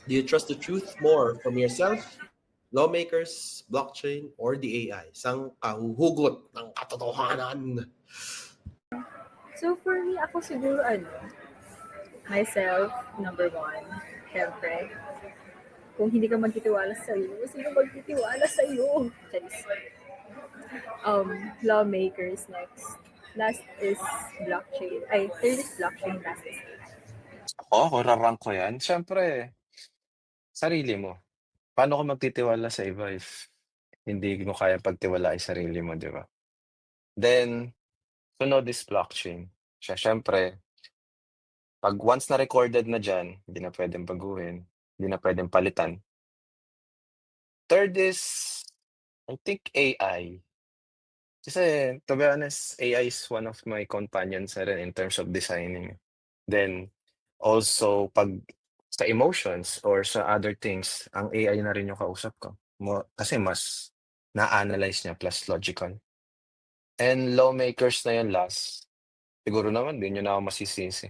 Do you trust the truth more from yourself, lawmakers, blockchain, or the AI? Isang kahuhugot ng katotohanan. So for me, ako siguro myself, number one. Siyempre, kung hindi ka magtitiwala sa iyo, sino magtitiwala sa iyo? Charis. Lawmakers next. Last is blockchain. Ay, third is blockchain, last is AI. Ako ra-rank ko 'yan. Siyempre, sarili mo. Paano ka magtitiwala sa iba if hindi mo kayang pagtiwalain sarili mo, 'di ba? Then, sunod is blockchain. Siyempre 'pag once na recorded na diyan, hindi na puwedeng baguhin, hindi na puwedeng palitan. Third is, I think AI. Kasi to be honest, AI is one of my companions na rin in terms of designing. Then also 'pag sa emotions or sa other things, ang AI na rin yung kausap ko. Kasi mas na-analyze niya plus logical. And lawmakers na yan last. Siguro naman 'di niyo na ako masisisi.